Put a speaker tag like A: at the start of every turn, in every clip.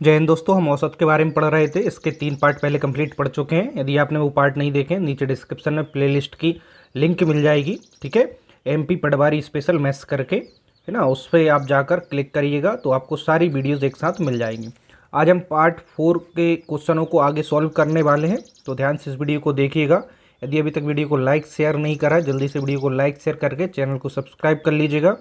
A: जय हिंद दोस्तों, हम औसत के बारे में पढ़ रहे थे। इसके 3 पार्ट पहले कंप्लीट पढ़ चुके हैं। यदि आपने वो पार्ट नहीं देखे, नीचे डिस्क्रिप्शन में प्लेलिस्ट की लिंक मिल जाएगी। ठीक है, एमपी पटवारी स्पेशल मैथ्स करके, है ना, उस पर आप जाकर क्लिक करिएगा तो आपको सारी वीडियोज़ एक साथ मिल जाएंगी। आज हम पार्ट 4 के क्वेश्चनों को आगे सॉल्व करने वाले हैं, तो ध्यान से इस वीडियो को देखिएगा। यदि अभी तक वीडियो को लाइक शेयर नहीं करा है, जल्दी से वीडियो को लाइक शेयर करके चैनल को सब्सक्राइब कर लीजिएगा।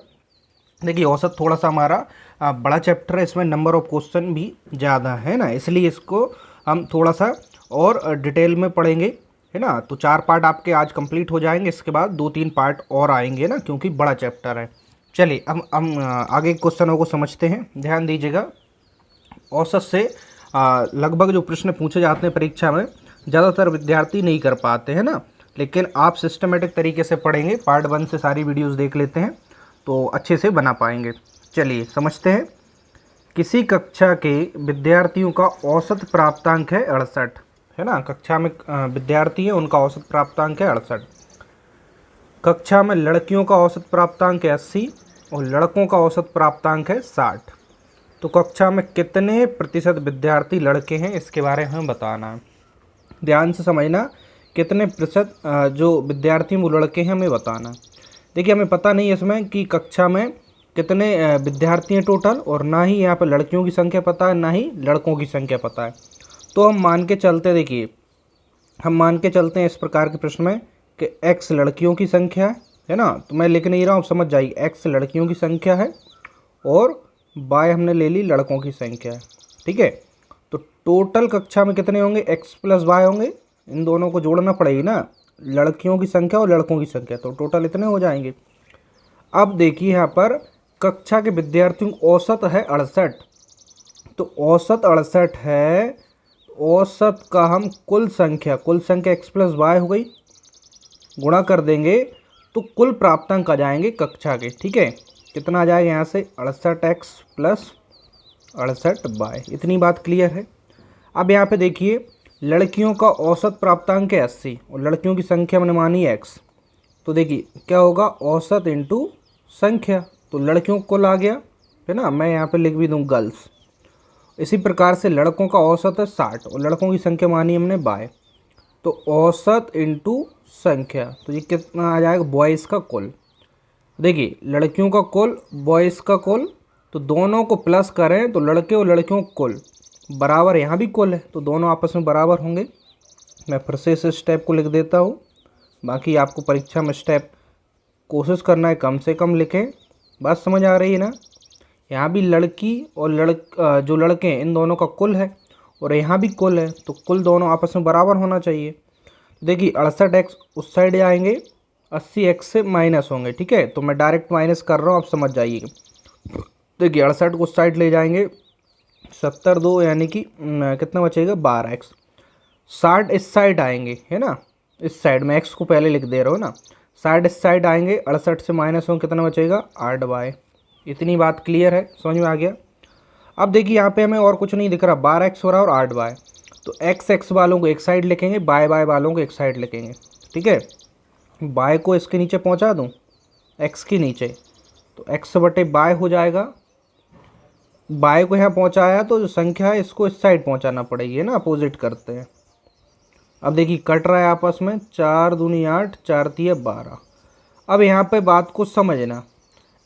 A: देखिए, औसत थोड़ा सा हमारा बड़ा चैप्टर है, इसमें नंबर ऑफ क्वेश्चन भी ज़्यादा है ना, इसलिए इसको हम थोड़ा सा और डिटेल में पढ़ेंगे, है ना। तो 4 पार्ट आपके आज कंप्लीट हो जाएंगे, इसके बाद 2-3 पार्ट और आएंगे ना, क्योंकि बड़ा चैप्टर है। चलिए अब हम आगे क्वेश्चनों को समझते हैं। ध्यान दीजिएगा, औसत से लगभग जो प्रश्न पूछे जाते हैं परीक्षा में, ज़्यादातर विद्यार्थी नहीं कर पाते हैं ना, लेकिन आप सिस्टमेटिक तरीके से पढ़ेंगे, पार्ट 1 से सारी वीडियोज़ देख लेते हैं तो अच्छे से बना पाएंगे। चलिए समझते हैं। किसी कक्षा के विद्यार्थियों का औसत प्राप्तांक है 68, है ना। कक्षा में विद्यार्थी है, उनका औसत प्राप्तांक है 68। कक्षा में लड़कियों का औसत प्राप्तांक है 80 और लड़कों का औसत प्राप्तांक है 60। तो कक्षा में कितने प्रतिशत विद्यार्थी लड़के हैं, इसके बारे में हमें बताना है। ध्यान से समझना, कितने प्रतिशत जो विद्यार्थी वो लड़के हैं हमें बताना। देखिए, हमें पता नहीं है इसमें कि कक्षा में कितने विद्यार्थी हैं टोटल, और ना ही यहाँ पर लड़कियों की संख्या पता है, ना ही लड़कों की संख्या पता है। तो हम मान के चलते, देखिए हम मान के चलते हैं इस प्रकार के प्रश्न में कि x लड़कियों की संख्या है ना, तो मैं लिख नहीं रहा हूँ, समझ जाइए। x लड़कियों की संख्या है और y हमने ले ली लड़कों की संख्या है। ठीक है, तो टोटल कक्षा में कितने होंगे, x प्लस y होंगे। इन दोनों को जोड़ना पड़ेगी ना, लड़कियों की संख्या और लड़कों की संख्या, तो टोटल इतने हो जाएंगे। अब देखिए, यहाँ पर कक्षा के विद्यार्थियों की औसत है 68, तो औसत 68 है। औसत का हम कुल संख्या x प्लस वाई हो गई, गुणा कर देंगे तो कुल प्राप्तांक आ जाएंगे कक्षा के। ठीक है, कितना आ जाएगा यहाँ से, 68x प्लस 68y। इतनी बात क्लियर है। अब यहाँ पे देखिए, लड़कियों का औसत प्राप्तांक है 80 और लड़कियों की संख्या मैंने मानी x, तो देखिए क्या होगा, औसत इंटू संख्या, तो लड़कियों को कुल आ गया, है ना। मैं यहाँ पे लिख भी दूँ गर्ल्स। इसी प्रकार से लड़कों का औसत है 60 और लड़कों की संख्या मानी हमने बाय, तो औसत इंटू संख्या, तो ये कितना आ जाएगा, बॉयज़ का कुल। देखिए, लड़कियों का कुल, बॉयज़ का कुल, तो दोनों को प्लस करें तो लड़के और लड़कियों का कुल बराबर, यहाँ भी कुल है तो दोनों आपस में बराबर होंगे। मैं फिर से इस स्टेप को लिख देता हूँ, बाकी आपको परीक्षा में स्टेप कोशिश करना है कम से कम लिखें। बात समझ आ रही है ना। यहाँ भी लड़की और जो लड़के हैं इन दोनों का कुल है और यहाँ भी कुल है, तो कुल दोनों आपस में बराबर होना चाहिए। देखिए, 68x उस साइड जाएंगे, 80x से माइनस होंगे। ठीक है, तो मैं डायरेक्ट माइनस कर रहा हूँ, आप समझ जाइएगा। देखिए, 68 को उस साइड ले जाएंगे, 70 2 यानी कि कितना बचेगा, 12x। 60 इस साइड आएंगे, है ना, इस साइड में x को पहले लिख दे रहा हूँ ना। 60 इस साइड आएंगे, 68 से माइनस होंगे, कितना बचेगा, 8y। इतनी बात क्लियर है, समझ में आ गया। अब देखिए, यहाँ पे हमें और कुछ नहीं दिख रहा, 12x हो रहा है और 8y, तो x वालों को एक साइड लिखेंगे, y वालों को एक साइड लिखेंगे। ठीक है, y को इसके नीचे पहुँचा दूँ, x के नीचे, तो x बटे y हो जाएगा। y को यहाँ पहुँचाया तो जो संख्या है इसको इस साइड पहुँचाना पड़ेगी, है ना, अपोजिट करते हैं। अब देखिए, कट रहा है आपस में, 4 दूनी 8, 4 तिया 12। अब यहाँ पे बात को समझना,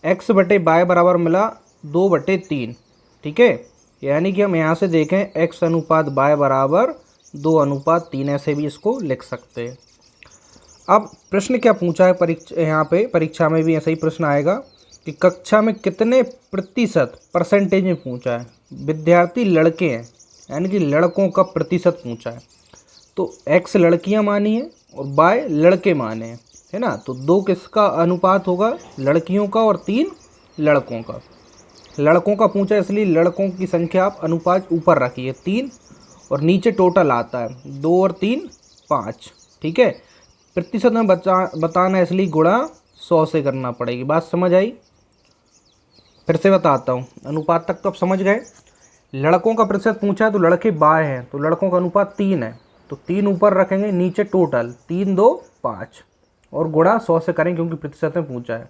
A: x बटे y बराबर मिला 2/3। ठीक है, यानी कि हम यहाँ से देखें x अनुपात y बराबर 2:3, ऐसे भी इसको लिख सकते हैं। अब प्रश्न क्या पूछा है परीक्षा, यहाँ पे परीक्षा में भी ऐसा ही प्रश्न आएगा कि कक्षा में कितने प्रतिशत, परसेंटेज में पूछा है, विद्यार्थी लड़के हैं, यानी कि लड़कों का प्रतिशत पूछा है। तो x लड़कियां मानी है और y लड़के माने हैं, है ना। तो 2 किसका अनुपात होगा, लड़कियों का, और 3 लड़कों का। लड़कों का पूछा इसलिए लड़कों की संख्या आप अनुपात ऊपर रखिए 3, और नीचे टोटल आता है 2 और 3 5। ठीक है, प्रतिशत में बताना है इसलिए गुणा 100 से करना पड़ेगी। बात समझ आई, फिर से बताता हूँ। अनुपात तक तो आप समझ गए। लड़कों का प्रतिशत पूछा है तो लड़के बाय हैं, तो लड़कों का अनुपात 3 है, तो 3 ऊपर रखेंगे, नीचे टोटल 3 2 5 और गुणा 100 से करें क्योंकि प्रतिशत में पूछा है।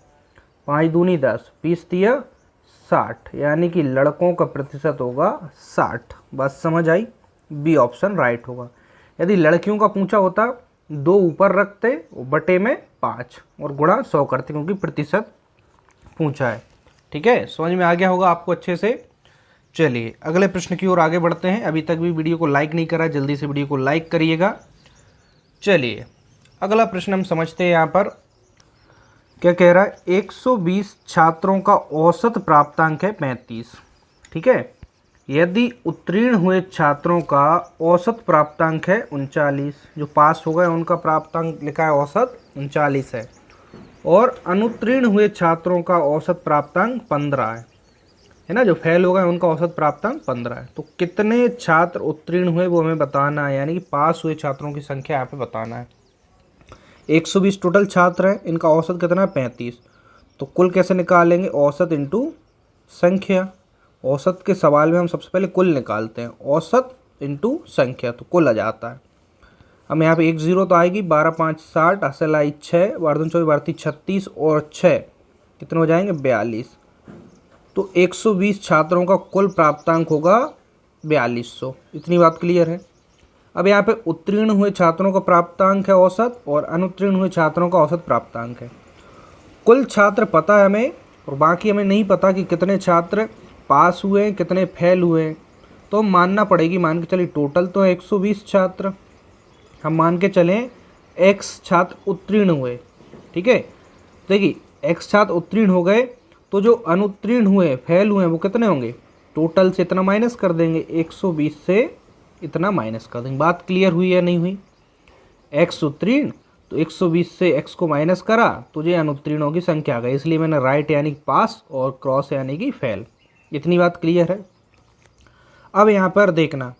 A: 5 दूनी 10, 20 तिया 60, यानी कि लड़कों का प्रतिशत होगा 60। बात समझ आई? बी ऑप्शन राइट होगा। यदि लड़कियों का पूछा होता 2 ऊपर रखते बटे में 5 और गुणा 100 करते, क्योंकि प्रतिशत पूछा है। ठीक है, समझ में आ गया होगा आपको अच्छे से। चलिए अगले प्रश्न की ओर आगे बढ़ते हैं। अभी तक भी वीडियो को लाइक नहीं करा, जल्दी से वीडियो को लाइक करिएगा। चलिए अगला प्रश्न हम समझते हैं। यहाँ पर क्या कह रहा है, 120 छात्रों का औसत प्राप्तांक है 35। ठीक है, यदि उत्तीर्ण हुए छात्रों का औसत प्राप्तांक है 39, जो पास हो गए उनका प्राप्तांक लिखा है औसत 39 है, और अनुत्तीर्ण हुए छात्रों का औसत प्राप्तांक 15 है ना, जो फेल हो गए उनका औसत प्राप्तांक 15 है। तो कितने छात्र उत्तीर्ण हुए वो हमें बताना है, यानी कि पास हुए छात्रों की संख्या यहाँ पे बताना है। 120 टोटल छात्र हैं, इनका औसत कितना है 35। तो कुल कैसे निकालेंगे, औसत इंटू संख्या। औसत के सवाल में हम सबसे पहले कुल निकालते हैं, औसत इंटू संख्या, तो कुल आ जाता है। हम यहाँ पे 1 0 तो आएगी, 12 5 60, असल आई 6, 12 24 12 36 और 6 कितने हो जाएंगे 42। तो 120 छात्रों का कुल प्राप्तांक होगा 4200। इतनी बात क्लियर है। अब यहाँ पे उत्तीर्ण हुए छात्रों का प्राप्तांक है औसत, और अनुत्तीर्ण हुए छात्रों का औसत प्राप्तांक है। कुल छात्र पता है हमें, और बाकी हमें नहीं पता कि कितने छात्र पास हुए हैं कितने फेल हुए हैं। तो हम मानना पड़ेगी, मान के चलिए टोटल तो है 120 छात्र, हम मान के चलें x छात्र उत्तीर्ण हुए। ठीक है, देखिए x छात्र उत्तीर्ण हो गए, तो जो अनुत्तीर्ण हुए फेल हुए वो कितने होंगे, टोटल से इतना माइनस कर देंगे, 120 से इतना माइनस कर देंगे। बात क्लियर हुई या नहीं हुई? x उत्तीर्ण, तो 120 से x को माइनस करा तो ये अनुत्तीर्णों की संख्या आ गई, इसलिए मैंने राइट यानी कि पास और क्रॉस यानी कि फेल। इतनी बात क्लियर है। अब यहाँ पर देखना,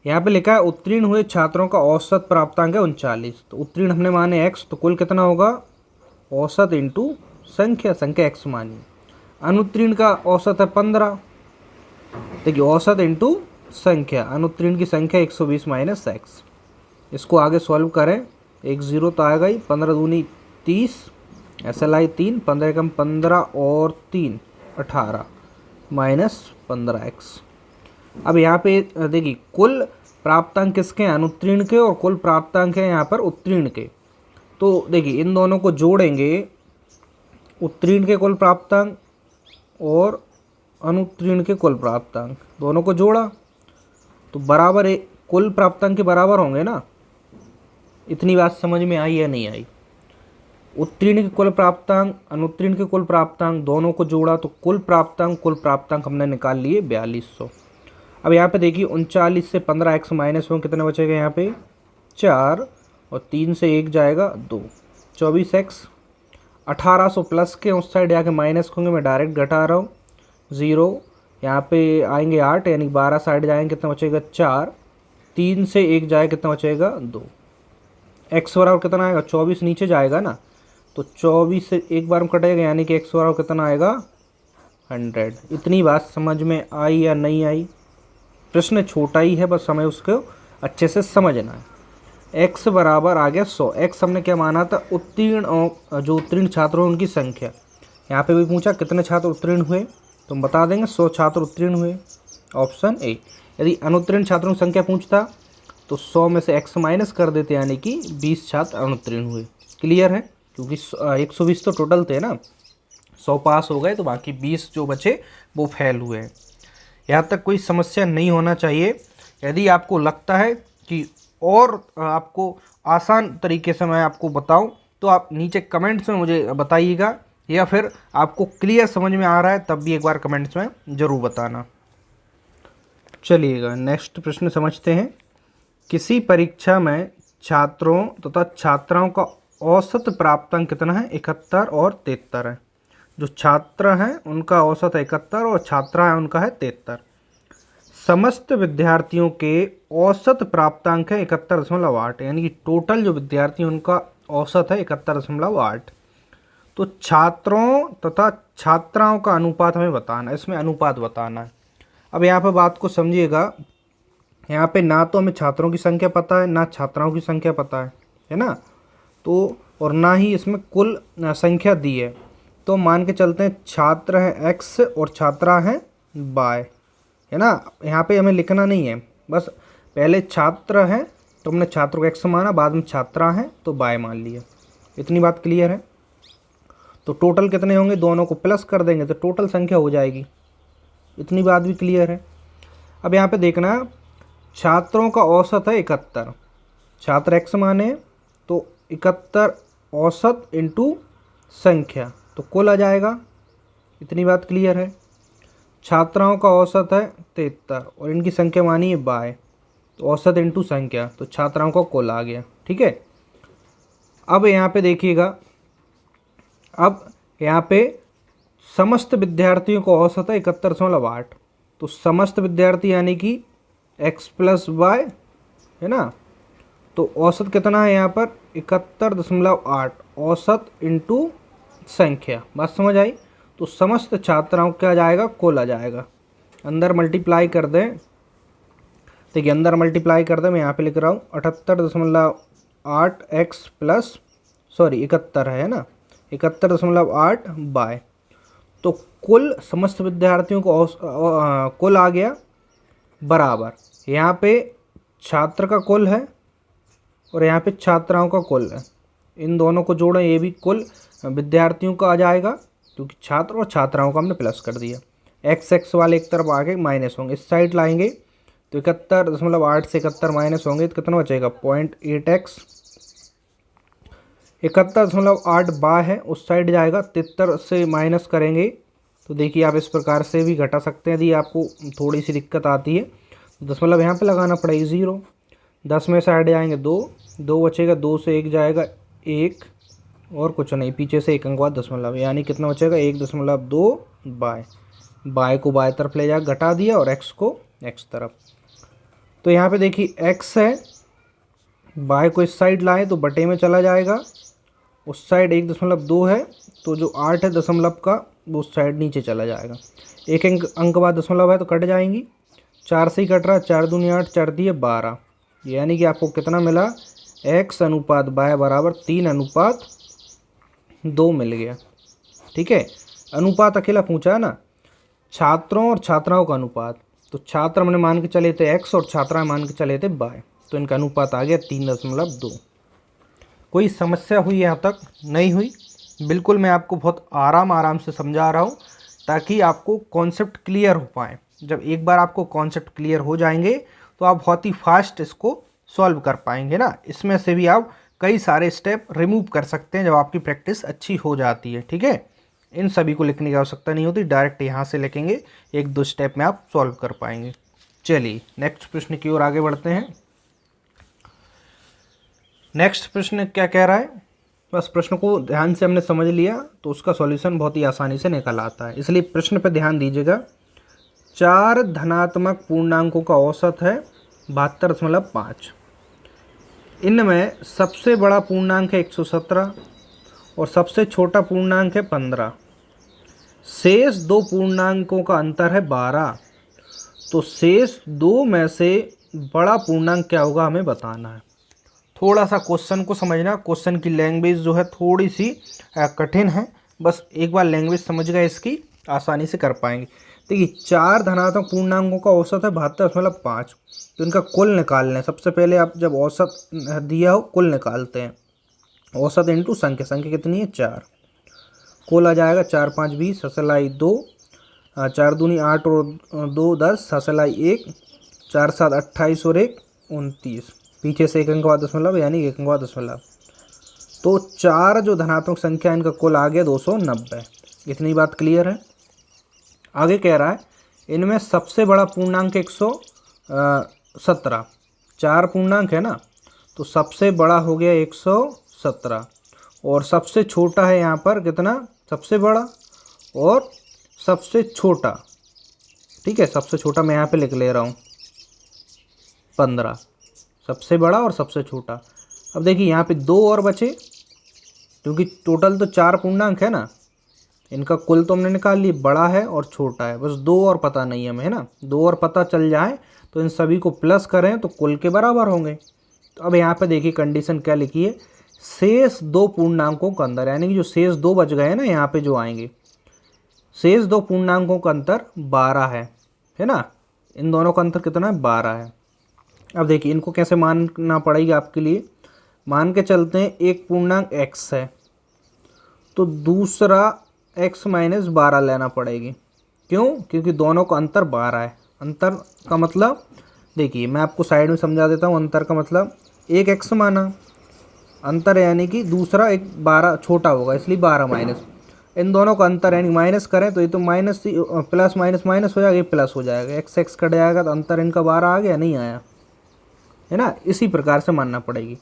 A: यहाँ पे लिखा है उत्तीर्ण हुए छात्रों का औसत प्राप्तांक है 39। तो उत्तीर्ण हमने माने x, तो कुल कितना होगा, औसत इंटू संख्या, संख्या x मानी। अनुत्तीर्ण का औसत है 15, देखिए औसत इंटू संख्या, अनुत्तीर्ण की संख्या 120 माइनस x। इसको आगे सॉल्व करें, 1 0 तो आएगा ही, 15 दूनी 30, एस एल आई 3, 15 कम 15 और 3 18 माइनस 15x। अब यहाँ पे देखिए कुल प्राप्तांक किसके हैं, अनुत्तीर्ण के, और कुल प्राप्तांक है यहाँ पर उत्तीर्ण के। तो देखिए इन दोनों को जोड़ेंगे, उत्तीर्ण के कुल प्राप्तांक और अनुत्तीर्ण के कुल प्राप्तांक, दोनों को जोड़ा तो बराबर है, कुल प्राप्तांक के बराबर होंगे ना। इतनी बात समझ में आई या नहीं आई? उत्तीर्ण के कुल प्राप्तांक, अनुत्तीर्ण के कुल प्राप्तांक, दोनों को जोड़ा तो कुल प्राप्तांक हमने निकाल लिए 4200। अब यहाँ पे देखिए 39 से 15x माइनस हो, कितने बचेगा यहाँ पे 4, और 3 से 1 जाएगा 2, 24x। 1800 प्लस के उस साइड जाके माइनस होंगे, मैं डायरेक्ट घटा रहा हूँ, 0 यहाँ पे आएंगे 8, यानी 12 साइड जाएंगे, कितना बचेगा 4, 3 से 1 जाए कितना बचेगा 2। x बराबर कितना आएगा 24, नीचे जाएगा ना, तो 24 से एक बार में कटेगा, यानी कि x बराबर कितना आएगा 100। इतनी बात समझ में आई या नहीं आई? प्रश्न छोटा ही है, बस हमें उसको अच्छे से समझना है। x बराबर आ गया 100। x हमने क्या माना था, उत्तीर्ण, जो उत्तीर्ण छात्र हैं उनकी संख्या। यहाँ पे भी पूछा कितने छात्र उत्तीर्ण हुए, तो हम बता देंगे 100 छात्र उत्तीर्ण हुए, ऑप्शन ए। यदि अनुत्तीर्ण छात्रों की संख्या पूछता तो 100 में से x माइनस कर देते, यानी कि 20 छात्र अनुत्तीर्ण हुए। क्लियर है? क्योंकि 120 तो टोटल थे ना, 100 पास हो गए तो बाकी 20 जो बचे वो फेल हुए हैं। यहाँ तक कोई समस्या नहीं होना चाहिए। यदि आपको लगता है कि और आपको आसान तरीके से मैं आपको बताऊं तो आप नीचे कमेंट्स में मुझे बताइएगा, या फिर आपको क्लियर समझ में आ रहा है तब भी एक बार कमेंट्स में ज़रूर बताना। चलिएगा नेक्स्ट प्रश्न समझते हैं। किसी परीक्षा में छात्रों तथा छात्राओं का औसत प्राप्तांक कितना है, 71 और 73 है। जो छात्र हैं उनका औसत है 71 और छात्रा है उनका है 73। समस्त विद्यार्थियों के औसत प्राप्तांक है 71.8, यानी कि टोटल जो विद्यार्थी उनका औसत है 71.8। तो छात्रों तथा छात्राओं का अनुपात हमें बताना है, इसमें अनुपात बताना है। अब यहाँ पर बात को समझिएगा, यहाँ पे ना तो हमें छात्रों की संख्या पता है ना छात्राओं की संख्या पता है ना, तो और ना ही इसमें कुल संख्या दी है। तो मान के चलते हैं छात्र है x और छात्रा है y, है ना। यहाँ पे हमें लिखना नहीं है, बस पहले छात्र है तो हमने छात्र को x माना, बाद में छात्रा है तो y मान लिया। इतनी बात क्लियर है। तो टोटल कितने होंगे, दोनों को प्लस कर देंगे तो टोटल संख्या हो जाएगी। इतनी बात भी क्लियर है। अब यहाँ पे देखना, छात्रों का औसत है 71, छात्र x माने तो 71 औसत इंटू संख्या तो कुल आ जाएगा। इतनी बात क्लियर है। छात्राओं का औसत है 73 और इनकी संख्या मानी है y, तो औसत इंटू संख्या तो छात्राओं का कुल आ गया। ठीक है। अब यहाँ पे देखिएगा, अब यहाँ पे समस्त विद्यार्थियों का औसत है 71.8, तो समस्त विद्यार्थी यानी कि x प्लस वाई, है ना। तो औसत कितना है यहाँ पर 71.8 औसत इंटू संख्या। बात समझ आई। तो समस्त छात्राओं क्या जाएगा, कुल आ जाएगा। अंदर मल्टीप्लाई कर दें, देखिए अंदर मल्टीप्लाई कर दें, मैं यहाँ पे लिख रहा हूँ 78.8 x प्लस 71 है ना, 71.8 बाय, तो कुल समस्त विद्यार्थियों को कुल आ गया बराबर, यहाँ पे छात्र का कुल है और यहाँ पे छात्राओं का कुल है। इन दोनों को जोड़ें, ये भी कुल विद्यार्थियों का आ जाएगा क्योंकि छात्र और छात्राओं का हमने प्लस कर दिया। x वाले एक तरफ आगे माइनस होंगे, इस साइड लाएंगे तो 71.8 से 71 माइनस होंगे तो कितना बचेगा 0.8x। 71.8 बाय है, उस साइड जाएगा, 73 से माइनस करेंगे तो देखिए आप इस प्रकार से भी घटा सकते हैं। यदि आपको थोड़ी सी दिक्कत आती है तो दशमलव यहाँ पे लगाना पड़ेगा 0, 10 में से हट जाएंगे 2, 2 बचेगा, 2 से 1 जाएगा 1 और कुछ नहीं, पीछे से एक अंक बाद दशमलव, यानी कितना बचेगा 1.2 बाय। बाय को बाय तरफ ले जाकर घटा दिया और x को x तरफ। तो यहाँ पे देखिए x है, बाय को इस साइड लाए तो बटे में चला जाएगा, उस साइड 1.2 है तो जो 8 है दशमलव का वो उस साइड नीचे चला जाएगा। एक अंक बाद दशमलव है तो कट जाएंगी, 4 से ही कट रहा, 4 दूनी 8, 4 दिए 12, यानी कि आपको कितना मिला x अनुपात y बराबर 3:2 मिल गया। ठीक है। अनुपात अकेला पूछा है ना, छात्रों और छात्राओं का अनुपात, तो छात्र हमने मान के चले थे x और छात्राएं मान के चले थे y, तो इनका अनुपात आ गया 3.2। कोई समस्या हुई यहाँ तक? नहीं हुई। बिल्कुल मैं आपको बहुत आराम से समझा रहा हूँ ताकि आपको कॉन्सेप्ट क्लियर हो पाए। जब एक बार आपको कॉन्सेप्ट क्लियर हो जाएंगे तो आप बहुत ही फास्ट इसको सॉल्व कर पाएंगे ना। इसमें से भी आप कई सारे स्टेप रिमूव कर सकते हैं जब आपकी प्रैक्टिस अच्छी हो जाती है। ठीक है। इन सभी को लिखने की आवश्यकता नहीं होती, डायरेक्ट यहाँ से लिखेंगे, 1-2 स्टेप में आप सॉल्व कर पाएंगे। चलिए नेक्स्ट प्रश्न की ओर आगे बढ़ते हैं। नेक्स्ट प्रश्न क्या कह रहा है, बस प्रश्न को ध्यान से हमने समझ लिया तो उसका सॉल्यूशन बहुत ही आसानी से निकल आता है, इसलिए प्रश्न पर ध्यान दीजिएगा। 4 धनात्मक पूर्णांकों का औसत है 72.5। इनमें सबसे बड़ा पूर्णांक है 117 और सबसे छोटा पूर्णांक है 15। शेष 2 पूर्णांकों का अंतर है 12, तो शेष 2 में से बड़ा पूर्णांक क्या होगा हमें बताना है। थोड़ा सा क्वेश्चन को समझना, क्वेश्चन की लैंग्वेज जो है थोड़ी सी कठिन है, बस एक बार लैंग्वेज समझ गए इसकी आसानी से कर पाएंगे। देखिए 4 धनात्मक पूर्णांकों का औसत है 72.5, तो इनका कुल निकालना है। सबसे पहले आप जब औसत दिया हो कुल निकालते हैं, औसत इंटू संख्या, संख्या कितनी है 4, कुल आ जाएगा 4 5 20 हसलाई 2, 4 दूनी 8 और 2 10 हसलाई 1, 4 7 28 और 1 29, पीछे से एक अंक बाद दशमलव यानी एक अंक बाद दशमलव, तो 4 जो धनात्मक संख्या इनका कुल आ गया 290। इतनी बात क्लियर है। आगे कह रहा है इनमें सबसे बड़ा पूर्णांक 117, 4 पूर्णांक है ना, तो सबसे बड़ा हो गया 117 और सबसे छोटा है यहाँ पर कितना, सबसे बड़ा और सबसे छोटा। ठीक है, सबसे छोटा मैं यहाँ पे लिख ले रहा हूँ 15, सबसे बड़ा और सबसे छोटा। अब देखिए यहाँ पे 2 और बचे, क्योंकि टोटल तो 4 पूर्णांक है ना, इनका कुल तो हमने निकाल लिया, बड़ा है और छोटा है, बस 2 और पता नहीं है हमें, है ना। 2 और पता चल जाए तो इन सभी को प्लस करें तो कुल के बराबर होंगे। तो अब यहाँ पे देखिए कंडीशन क्या लिखी है, शेष दो पूर्णांकों का अंतर, यानी कि जो शेष दो बच गए हैं ना यहाँ पे जो आएंगे, शेष दो पूर्णांकों का अंतर 12 है ना। इन दोनों का अंतर कितना है? 12 है। अब देखिए इनको कैसे मानना पड़ेगा आपके लिए। मान के चलते हैं एक पूर्णांक x है तो दूसरा x माइनस 12 लेना पड़ेगी। क्यों? क्योंकि दोनों का अंतर 12 है। अंतर का मतलब देखिए मैं आपको साइड में समझा देता हूँ। अंतर का मतलब एक x माना अंतर है, यानी कि दूसरा एक 12 छोटा होगा, इसलिए 12 माइनस इन दोनों का अंतर, यानी माइनस करें तो ये तो माइनस प्लस माइनस माइनस हो जाएगा, ये प्लस हो जाएगा, एक्स एक्स कट जाएगा तो अंतर इनका 12 आ गया, नहीं आया है ना। इसी प्रकार से मानना पड़ेगी।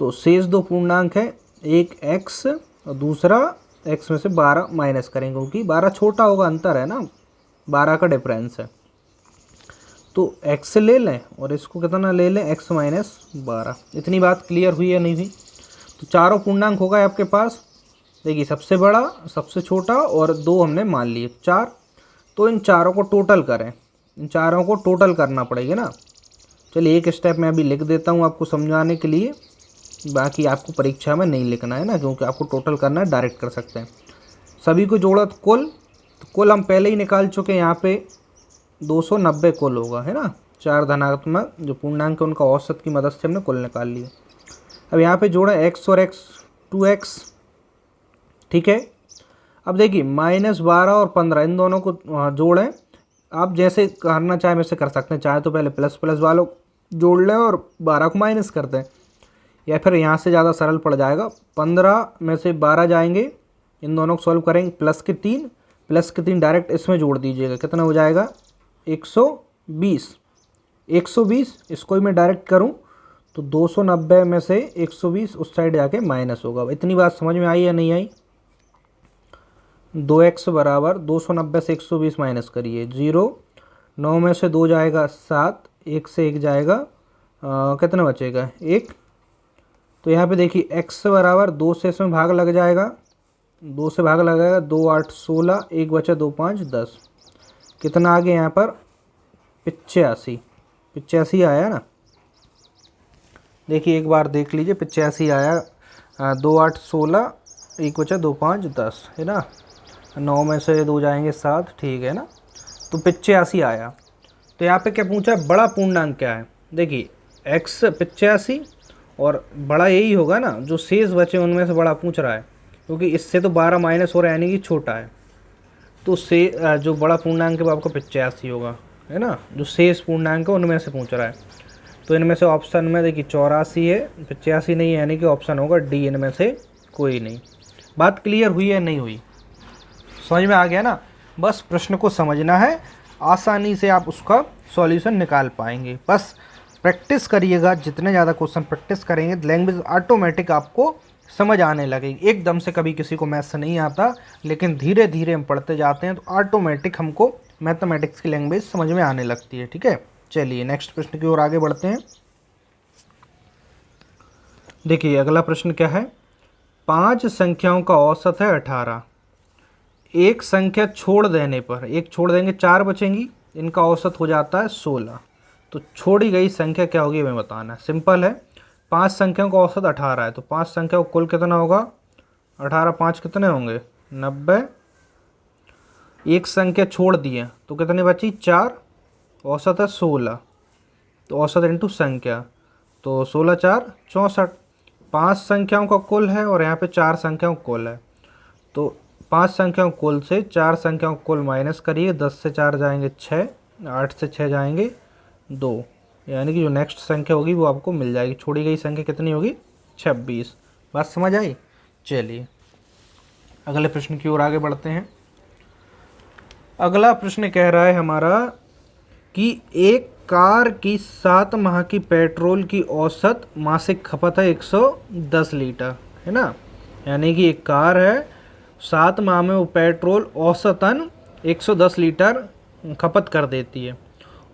A: तो शेष दो पूर्णांक है, एक x और दूसरा x में से 12 माइनस करेंगे क्योंकि 12 छोटा होगा, अंतर है ना, 12 का डिफरेंस है। तो x ले लें और इसको कितना ले लें? x minus 12। इतनी बात क्लियर हुई या नहीं हुई? तो चारों पूर्णांक होगा आपके पास। देखिए सबसे बड़ा, सबसे छोटा और दो हमने मान लिए 4। तो इन चारों को टोटल करें, इन चारों को टोटल करना पड़ेगा ना। चलिए एक स्टेप मैं अभी लिख देता हूँ आपको समझाने के लिए, बाकी आपको परीक्षा में नहीं लिखना है ना, क्योंकि आपको टोटल करना है, डायरेक्ट कर सकते हैं। सभी को जोड़ा तो कुल हम पहले ही निकाल चुके हैं, यहाँ पे 290 कुल होगा, है ना। चार धनात्मक जो पूर्णांक है उनका औसत की मदद से हमने कुल निकाल लिया। अब यहाँ पे जोड़ा x और x 2x, ठीक है। अब देखिए -12 और 15 इन दोनों को जोड़ें। आप जैसे करना चाहे वैसे कर सकते हैं, चाहे तो पहले प्लस प्लस वालों जोड़ लें और 12 को माइनस कर दें, या फिर यहाँ से ज़्यादा सरल पड़ जाएगा। 15 में से 12 जाएंगे, इन दोनों को सॉल्व करेंगे, प्लस के 3 डायरेक्ट इसमें जोड़ दीजिएगा, कितना हो जाएगा? 120। 120 इसको ही मैं डायरेक्ट करूँ तो 290 में से 120 उस साइड जाके माइनस होगा। इतनी बात समझ में आई या नहीं आई? 2x बराबर 290 से 120 माइनस करिए 0, 9 में से 2 जाएगा 7, 1 से 1 जाएगा कितना बचेगा? 1। तो यहाँ पे देखिए x बराबर 2 से इसमें भाग लग जाएगा, 2 से भाग लगाएगा, 2 8 16, 1 बचा 2 5 10, कितना आ गया यहाँ पर? 85 आया ना। देखिए एक बार देख लीजिए, 85 आया। 2 8 16, 1 बचा 2 5 10, है ना। 9 में से 2 जाएंगे 7, ठीक है ना। तो 85 आया। तो यहाँ पे क्या पूछा? बड़ा पूर्णांक क्या है? देखिए x 85 और बड़ा यही होगा ना, जो शेष बचे उनमें से बड़ा पूछ रहा है, क्योंकि इससे तो 12 माइनस हो रहा है, यानी कि छोटा है। तो से जो बड़ा पूर्णांक है वो आपका 85 होगा, है ना। जो शेष पूर्णांक है उनमें से पूछ रहा है। तो इनमें से ऑप्शन में देखिए 84 है, 85 नहीं है, यानी कि ऑप्शन होगा डी, इनमें से कोई नहीं। बात क्लियर हुई है नहीं हुई? समझ में आ गया ना। बस प्रश्न को समझना है, आसानी से आप उसका सॉल्यूशन निकाल पाएंगे। बस प्रैक्टिस करिएगा, जितने ज़्यादा क्वेश्चन प्रैक्टिस करेंगे लैंग्वेज ऑटोमेटिक आपको समझ आने लगेगी। एकदम से कभी किसी को मैथ्स नहीं आता, लेकिन धीरे धीरे हम पढ़ते जाते हैं तो ऑटोमेटिक हमको मैथमेटिक्स की लैंग्वेज समझ में आने लगती है, ठीक है। चलिए नेक्स्ट प्रश्न की ओर आगे बढ़ते हैं। देखिए अगला प्रश्न क्या है? 5 संख्याओं का औसत है 18। एक संख्या छोड़ देने पर, एक छोड़ देंगे 4 बचेंगी, इनका औसत हो जाता है 16। तो छोड़ी गई संख्या क्या होगी हमें बताना है। सिंपल है, 5 संख्याओं का औसत 18 है, तो 5 संख्याओं का कुल कितना होगा? 18 5 कितने होंगे? 90। एक संख्या छोड़ दिए तो कितनी बची? 4, औसत है 16, तो औसत इंटू संख्या, तो 16 4 64। 5 संख्याओं का कुल है और यहाँ पे 4 संख्याओं का कुल है, तो 5 संख्याओं कुल से 4 संख्याओं कुल माइनस करिए, 10 से 4 जाएंगे 6, 8 से 6 जाएंगे 2, यानी कि जो नेक्स्ट संख्या होगी वो आपको मिल जाएगी। छोड़ी गई संख्या कितनी होगी? 26। बात समझ आई? चलिए अगले प्रश्न की ओर आगे बढ़ते हैं। अगला प्रश्न कह रहा है हमारा कि एक कार की 7 माह की पेट्रोल की औसत मासिक खपत है 110 लीटर, है ना। यानी कि एक कार है, 7 माह में वो पेट्रोल औसतन 110 लीटर खपत कर देती है,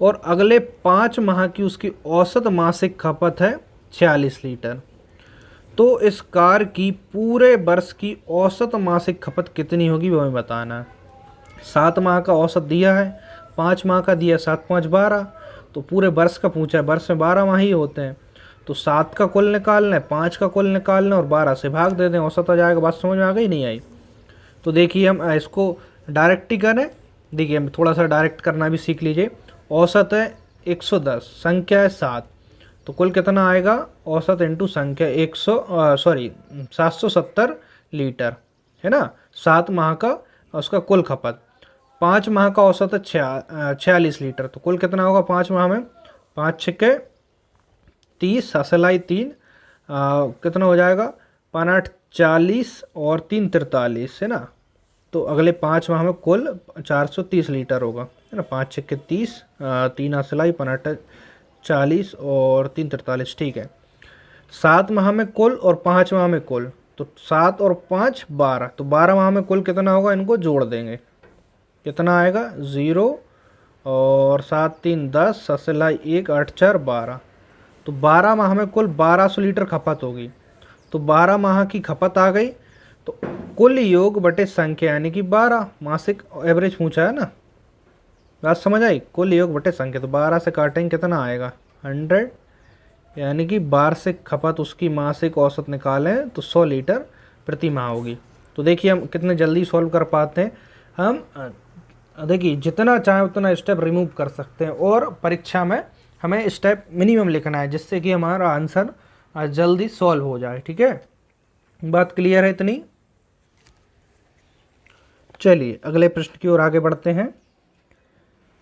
A: और अगले 5 माह की उसकी औसत मासिक खपत है 46 लीटर। तो इस कार की पूरे वर्ष की औसत मासिक खपत कितनी होगी वो हमें बताना है। 7 माह का औसत दिया है, 5 माह का दिया, 7 5 12, तो पूरे वर्ष का पूछा है, वर्ष में 12 माह ही होते हैं। तो 7 का कुल निकालना है, 5 का कुल निकालना है और 12 से भाग दे दें, औसत आ जाएगा। बात समझ में आ गई नहीं आई? तो देखिए हम इसको डायरेक्ट ही करें। देखिए हम थोड़ा सा डायरेक्ट करना भी सीख लीजिए। औसत है 110, संख्या है 7, तो कुल कितना आएगा? औसत इंटू संख्या 770 लीटर, है ना। 7 माह का उसका कुल खपत, 5 माह का औसत है 46 लीटर, तो कुल कितना होगा 5 माह में? 5 छक्के 30, असलाई 3, कितना हो जाएगा? 5 8 40 और 3 43, है ना। तो अगले 5 माह में कुल 430 लीटर होगा, है ना। 5 छक्के 30, 3 असलाई, 5 8 40 और 3 43, ठीक है। 7 माह में कुल और 5 माह में कुल, तो 7 और 5 12, तो 12 माह में कुल कितना होगा? इनको जोड़ देंगे, कितना आएगा? 0 और 7 3 10, असलाई 1, 8 4 12, तो 12 माह में कुल 1200 लीटर खपत होगी। तो 12 माह की खपत आ गई, तो कुल योग बटे संख्या यानी कि 12, मासिक एवरेज पूछा है ना। बात समझ आई? कुल योग बटे संख्या, तो 12 से काटेंगे कितना आएगा? 100, यानी कि वार्षिक खपत उसकी मासिक औसत निकालें तो 100 लीटर प्रति माह होगी। तो देखिए हम कितने जल्दी सॉल्व कर पाते हैं। हम देखिए जितना चाहे उतना स्टेप रिमूव कर सकते हैं, और परीक्षा में हमें स्टेप मिनिमम लिखना है जिससे कि हमारा आंसर जल्दी सॉल्व हो जाए। ठीक है, बात क्लियर है इतनी? चलिए अगले प्रश्न की ओर आगे बढ़ते हैं।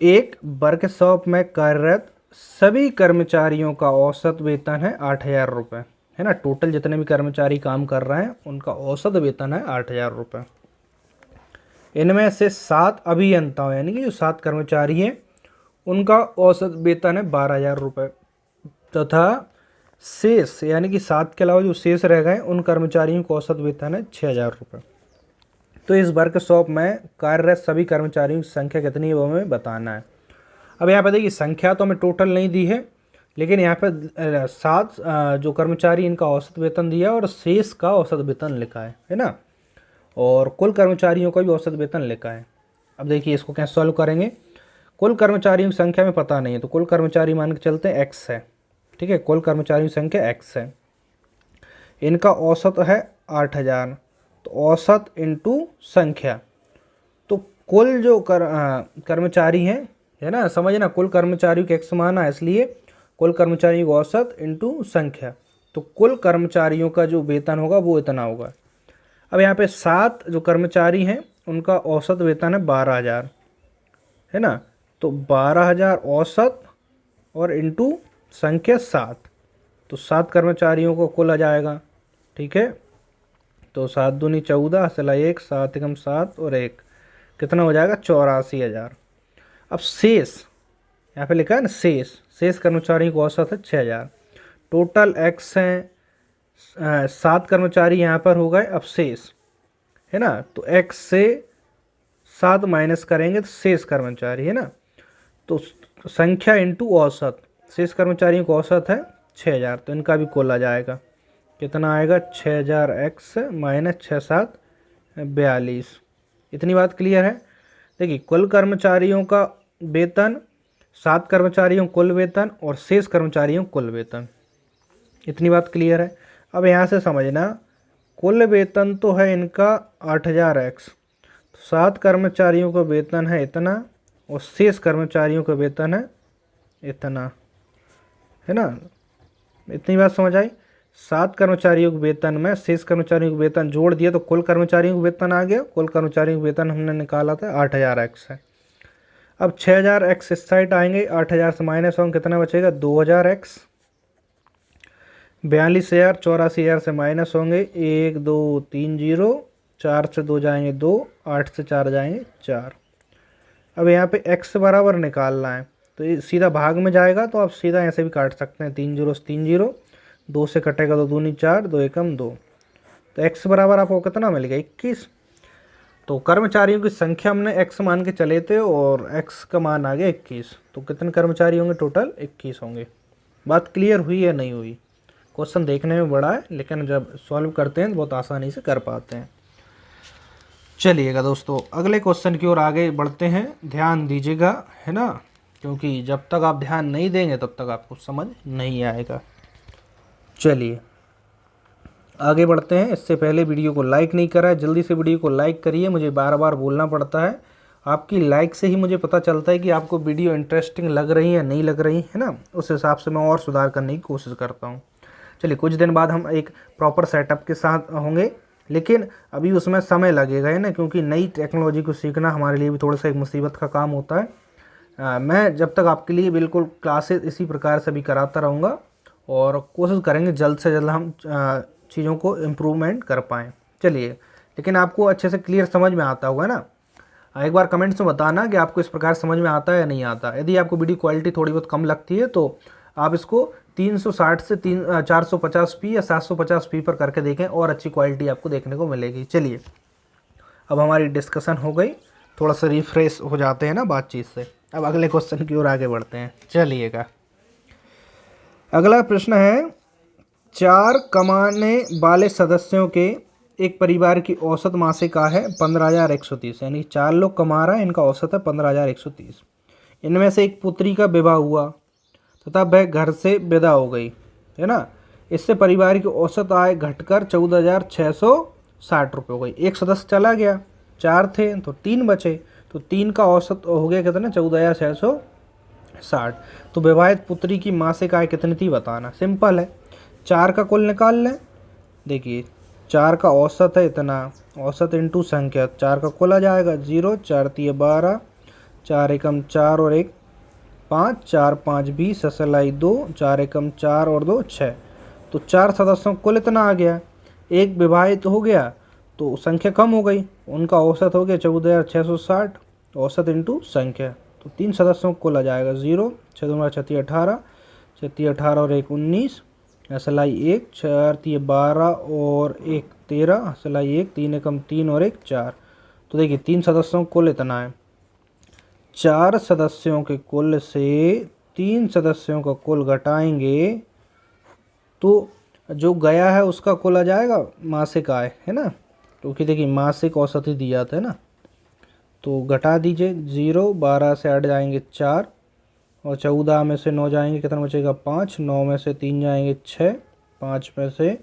A: एक वर्कशॉप में कार्यरत सभी कर्मचारियों का औसत वेतन है 8,000 रुपये, है ना। टोटल जितने भी कर्मचारी काम कर रहे हैं उनका औसत वेतन है 8,000 रुपये। इनमें से 7 अभियंताओं यानी कि जो 7 कर्मचारी हैं उनका औसत वेतन है 12,000 रुपये, तथा शेष यानी कि 7 के अलावा जो शेष रह गए उन कर्मचारियों का औसत वेतन है 6,000 रुपये। तो इस वर्कशॉप में कार्यरत सभी कर्मचारियों की संख्या कितनी है वो हमें बताना है। अब यहाँ पे देखिए संख्या तो हमें टोटल नहीं दी है, लेकिन यहाँ पे 7 जो कर्मचारी इनका औसत वेतन दिया और शेष का औसत वेतन लिखा है ना, और कुल कर्मचारियों का भी औसत वेतन लिखा है। अब देखिए इसको कैसे सॉल्व करेंगे। कुल कर्मचारियों की संख्या में पता नहीं है, तो कुल कर्मचारी मान के चलते हैं x है, ठीक है। कुल कर्मचारियों की संख्या x है, इनका औसत है 8,000, तो औसत इंटू संख्या, तो कुल जो कर्मचारी हैं, है ना, समझना, कुल कर्मचारियों के x माना है, इसलिए कुल कर्मचारियों का औसत इंटू संख्या, तो कुल कर्मचारियों का जो वेतन होगा वो इतना होगा। अब यहाँ पे 7 जो कर्मचारी हैं उनका औसत वेतन है 12,000, है ना, तो 12,000 औसत और इंटू संख्या 7, तो 7 कर्मचारियों को कुल आ जाएगा, ठीक है। तो 7 दूनी 14, असला 1, 7 एकम 7 और 1, कितना हो जाएगा? 84,000। अब शेष यहाँ पे लिखा है ना, शेष कर्मचारियों को औसत है 6,000। टोटल x हैं, 7 कर्मचारी यहाँ पर हो गए, अब शेष, है ना, तो x से 7 माइनस करेंगे तो शेष कर्मचारी, है ना, तो संख्या इंटू औसत, शेष कर्मचारियों को औसत है 6,000, तो इनका भी कुल आ जाएगा, कितना आएगा? 6,000 x माइनस 6 7 42। इतनी बात क्लियर है? देखिए कुल कर्मचारियों का वेतन, 7 कर्मचारियों कुल वेतन और शेष कर्मचारियों कुल वेतन, इतनी बात क्लियर है। अब यहाँ से समझना, कुल वेतन तो है इनका 8,000 x, तो 7 कर्मचारियों का वेतन है इतना और शेष कर्मचारियों का वेतन है इतना, है ना। इतनी बात समझ आई? 7 कर्मचारियों के वेतन में शेष कर्मचारियों का वेतन जोड़ दिया तो कुल कर्मचारियों का वेतन आ गया। कुल कर्मचारियों का वेतन हमने निकाला था 8,000 x है। अब 6,000 x इस साइड आएंगे, 8,000 से माइनस होंगे, कितना बचेगा? 2,000 x। 42,000 84,000 से माइनस होंगे, 1 2 3 0, 4 से 2 जाएंगे 2, 8 से 4 जाएंगे 4। अब यहाँ पे x बराबर निकालना है, तो ये सीधा भाग में जाएगा, तो आप सीधा ऐसे भी काट सकते हैं, 3 0 से 3 0, 2 से कटेगा तो 2 4, 2 एकम 2, तो x बराबर आपको कितना मिलेगा? 21। तो कर्मचारियों की संख्या हमने x मान के चले थे और x का मान आ गया 21, तो कितने कर्मचारी होंगे? टोटल 21 होंगे। बात क्लियर हुई या नहीं हुई? क्वेश्चन देखने में बड़ा है, लेकिन जब सॉल्व करते हैं तो बहुत आसानी से कर पाते हैं। चलिएगा दोस्तों अगले क्वेश्चन की ओर आगे बढ़ते हैं, ध्यान दीजिएगा, है ना, क्योंकि जब तक आप ध्यान नहीं देंगे तब तक आपको समझ नहीं आएगा। चलिए आगे बढ़ते हैं। इससे पहले वीडियो को लाइक नहीं करा है, जल्दी से वीडियो को लाइक करिए। मुझे बार बार बोलना पड़ता है, आपकी लाइक से ही मुझे पता चलता है कि आपको वीडियो इंटरेस्टिंग लग रही है नहीं लग रही है ना। उस हिसाब से मैं और सुधार करने की कोशिश करता हूँ। चलिए कुछ दिन बाद हम एक प्रॉपर सेटअप के साथ होंगे, लेकिन अभी उसमें समय लगेगा है ना, क्योंकि नई टेक्नोलॉजी को सीखना हमारे लिए भी थोड़ा सा एक मुसीबत का काम होता है। मैं जब तक आपके लिए बिल्कुल क्लासेस इसी प्रकार से भी कराता रहूँगा और कोशिश करेंगे जल्द से जल्द हम चीज़ों को इम्प्रूवमेंट कर पाएँ। चलिए, लेकिन आपको अच्छे से क्लियर समझ में आता होगा ना। एक बार कमेंट्स में बताना कि आपको इस प्रकार समझ में आता है या नहीं आता। यदि आपको वीडियो क्वालिटी थोड़ी बहुत कम लगती है तो आप इसको 360 से 450p या 750p पर करके देखें और अच्छी क्वालिटी आपको देखने को मिलेगी। चलिए, अब हमारी डिस्कशन हो गई, थोड़ा सा रिफ्रेश हो जाते हैं ना बातचीत से। अब अगले क्वेश्चन की ओर आगे बढ़ते हैं। चलिएगा, अगला प्रश्न है, 4 कमाने वाले सदस्यों के एक परिवार की औसत मासिक आय है 15,130, यानी 4 लोग कमा रहे हैं, इनका औसत है 15,130। इनमें से एक पुत्री का विवाह हुआ तथा वह घर से विदा हो गई, है ना। इससे परिवार की औसत आय घटकर 14,660 रुपये हो गई। एक सदस्य चला गया, 4 थे तो 3 बचे, तो 3 का औसत हो गया कितना, 14,660। तो विवाहित पुत्री की मासिक आय कितनी थी बताना। सिंपल है, 4 का कुल निकाल लें। देखिए 4 का औसत है इतना, औसत इंटू संख्या, 4 का कुल आ जाएगा 0, 4 तिये 12, 4 एकम 4 और 1 5, 4 5 20, असलाई 2, 4 एकम 4 और 2 6। तो 4 सदस्यों कुल इतना आ गया। एक विवाहित हो गया तो संख्या कम हो गई, उनका औसत हो गया 14,660, औसत इंटू संख्या। तो 3 सदस्यों कुल आ जाएगा 0, 6 दूना 36 18, 36 18 और 1 19, असलाई 1, 4 तिये 12 और 1 13, असलाई 1, 3 एकम 3 और 1 4। तो देखिए 3 सदस्यों कुल इतना है। 4 सदस्यों के कुल से 3 सदस्यों का कुल घटाएंगे तो जो गया है उसका कुल आ जाएगा मासिक आय, है ना। क्योंकि देखिए मासिक औसत ही दिया था ना, तो घटा दीजिए 0, 12 से 8 जाएंगे 4 और 14 में से 9 जाएंगे, कितना बचेगा 5, 9 में से 3 जाएंगे 6, 5 में से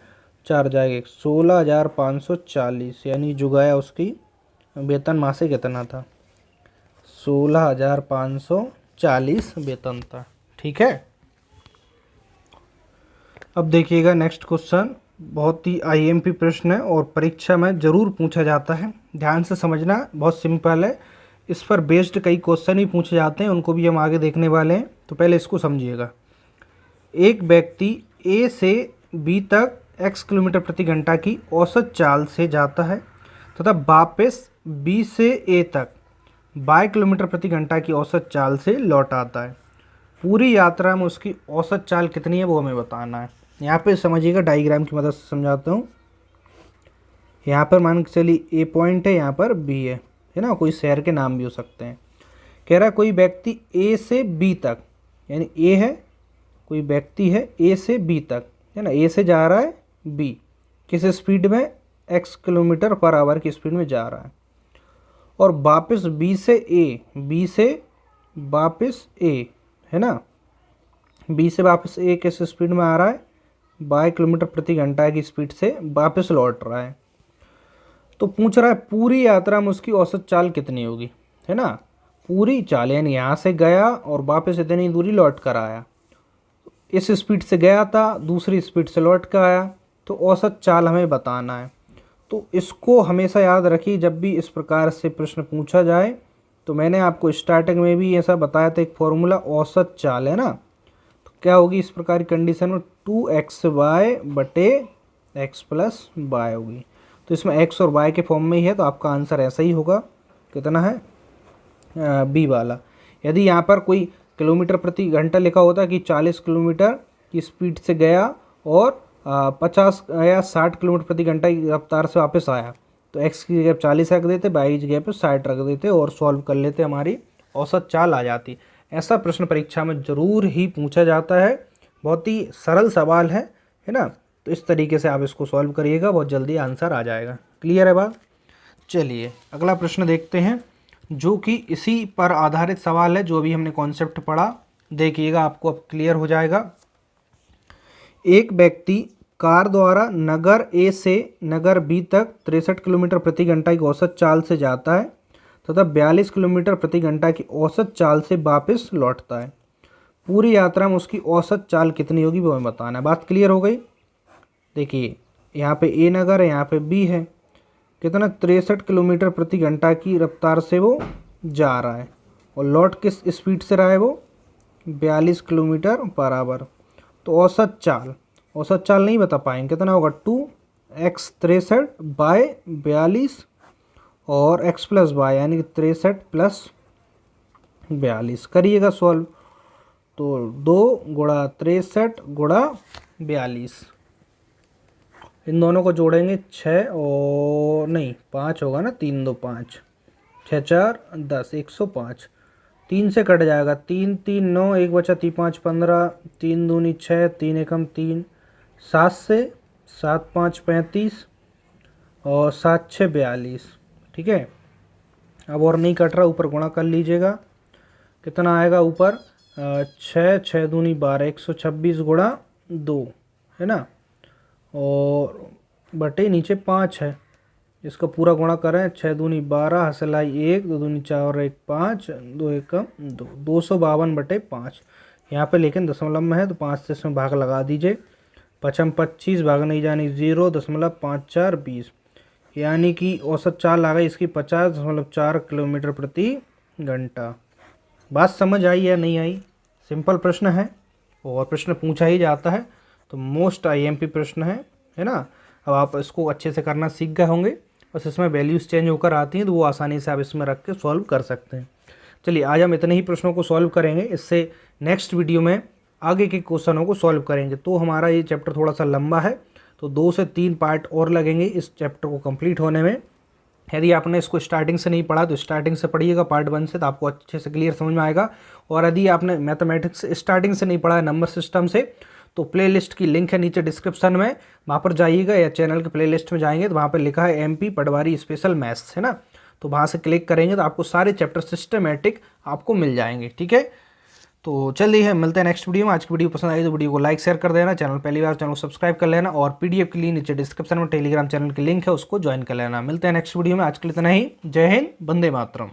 A: 4 जाएंगे 16,540, यानी जो गया उसकी वेतन मासिक कितना था, 16,540 वेतन था। ठीक है, अब देखिएगा नेक्स्ट क्वेश्चन, बहुत ही आईएमपी प्रश्न है और परीक्षा में ज़रूर पूछा जाता है। ध्यान से समझना, बहुत सिंपल है। इस पर बेस्ड कई क्वेश्चन ही पूछे जाते हैं, उनको भी हम आगे देखने वाले हैं। तो पहले इसको समझिएगा। एक व्यक्ति ए से बी तक x किलोमीटर प्रति घंटा की औसत चाल से जाता है तथा वापस बी से ए तक y किलोमीटर प्रति घंटा की औसत चाल से लौट आता है। पूरी यात्रा में उसकी औसत चाल कितनी है वो हमें बताना है। यहाँ पे समझिएगा, डायग्राम की मदद से समझाता हूँ। यहाँ पर मान के चलिए ए पॉइंट है, यहाँ पर बी है ना, कोई शहर के नाम भी हो सकते हैं। कह रहा कोई व्यक्ति ए से बी तक, यानी ए है, कोई व्यक्ति है ए से बी तक, है ना, ए से जा रहा है बी, किस स्पीड में, x किलोमीटर पर आवर की स्पीड में जा रहा है, और वापस बी से ए, बी से वापस ए, है ना, बी से वापस ए किस स्पीड में आ रहा है, 22 किलोमीटर प्रति घंटा की स्पीड से वापस लौट रहा है। तो पूछ रहा है पूरी यात्रा में उसकी औसत चाल कितनी होगी, है ना। पूरी चाल यानी यहाँ से गया और वापस इतनी दूरी लौट कर आया, इस स्पीड से गया था, दूसरी स्पीड से लौट कर आया, तो औसत चाल हमें बताना है। तो इसको हमेशा याद रखिए, जब भी इस प्रकार से प्रश्न पूछा जाए। तो मैंने आपको स्टार्टिंग में भी ऐसा बताया था, एक फॉर्मूला औसत चाल, है ना। तो क्या होगी इस प्रकार की कंडीशन में, 2xy बटे x प्लस y होगी। तो इसमें x और y के फॉर्म में ही है, तो आपका आंसर ऐसा ही होगा, कितना है, बी वाला। यदि यहाँ पर कोई किलोमीटर प्रति घंटा लिखा होता कि 40 किलोमीटर की स्पीड से गया और 50 या 60 किलोमीटर प्रति घंटा की रफ्तार से वापस आया, तो x की जगह 40 रख देते, y की जगह पर 60 रख देते और सॉल्व कर लेते, हमारी औसत चाल आ जाती। ऐसा प्रश्न परीक्षा में ज़रूर ही पूछा जाता है, बहुत ही सरल सवाल है ना। तो इस तरीके से आप इसको सॉल्व करिएगा, बहुत जल्दी आंसर आ जाएगा। क्लियर है बात। चलिए अगला प्रश्न देखते हैं, जो कि इसी पर आधारित सवाल है, जो अभी हमने कॉन्सेप्ट पढ़ा। देखिएगा, आपको अब क्लियर हो जाएगा। एक व्यक्ति कार द्वारा नगर ए से नगर बी तक 63 किलोमीटर प्रति घंटा की औसत चाल से जाता है तथा 42 किलोमीटर प्रति घंटा की औसत चाल से वापस लौटता है। पूरी यात्रा में उसकी औसत चाल कितनी होगी वो हमें बताना है। बात क्लियर हो गई। देखिए यहाँ पे ए नगर है, यहाँ पे बी है। कितना 63 किलोमीटर प्रति घंटा की रफ्तार से वो जा रहा है और लौट किस स्पीड से रहा है वो 42 किलोमीटर पर आवर। तो औसत चाल नहीं बता पाएंगे, कितना होगा 2x 63 बाय 42 और x प्लस वाई यानी कि 63 प्लस 42 करिएगा सॉल्व। तो 2 गुणा 63 गुणा 42, इन दोनों को जोड़ेंगे 6 और नहीं 5 होगा ना, 3 2 5 6 4 10 105, 3 से कट जाएगा 3 3 9 1 बचा 3 5 15 3 दूनी 6 3 एकम 3 7 से 7 5 35 और 7 6 42। ठीक है, अब और नहीं कट रहा, ऊपर गुणा कर लीजिएगा। कितना आएगा ऊपर 6 6 दूनी 12 126 गुणा 2 है ना, और बटे नीचे 5 है। इसका पूरा गुणा करें 6 दूनी 12 हसलाई 1 2 दूनी 4 और 1 5 2 एकम 2 252 बटे 5। यहाँ पे लेकिन दशमलव में है तो 5 से इसमें भाग लगा दीजिए। 5 25 भाग नहीं जानी 0.54 20, यानी कि औसत चाल आ गई इसकी 50.4 किलोमीटर प्रति घंटा। बात समझ आई या नहीं आई? सिंपल प्रश्न है और प्रश्न पूछा ही जाता है, तो मोस्ट आईएमपी प्रश्न है ना। अब आप इसको अच्छे से करना सीख गए होंगे, बस इसमें वैल्यूज़ चेंज होकर आती हैं तो वो आसानी से आप इसमें रख के सॉल्व कर सकते हैं। चलिए आज हम इतने ही प्रश्नों को सॉल्व करेंगे, इससे नेक्स्ट वीडियो में आगे के क्वेश्चनों को सॉल्व करेंगे। तो हमारा ये चैप्टर थोड़ा सा लंबा है, तो 2 से 3 पार्ट और लगेंगे इस चैप्टर को कंप्लीट होने में। यदि आपने इसको स्टार्टिंग से नहीं पढ़ा तो स्टार्टिंग से पढ़िएगा पार्ट 1 से, तो आपको अच्छे से क्लियर समझ में आएगा। और यदि आपने मैथमेटिक्स स्टार्टिंग से नहीं पढ़ा है नंबर सिस्टम से, तो प्लेलिस्ट की लिंक है नीचे डिस्क्रिप्शन में, वहाँ पर जाइएगा या चैनल के प्लेलिस्ट में जाएंगे तो वहाँ पर लिखा है MP पटवारी स्पेशल मैथ्स है ना, तो वहाँ से क्लिक करेंगे तो आपको सारे चैप्टर सिस्टमेटिक आपको मिल जाएंगे। ठीक है, तो चलिए मिलते हैं नेक्स्ट वीडियो में। आज की वीडियो पसंद आई तो वीडियो को लाइक शेयर कर देना, चैनल पहली बार चैनल को सब्सक्राइब कर लेना, और PDF के लिए नीचे डिस्क्रिप्शन में टेलीग्राम चैनल की लिंक है उसको ज्वाइन कर लेना। मिलते हैं नेक्स्ट वीडियो में, आज के लिए इतना ही। जय हिंद, वंदे मातरम।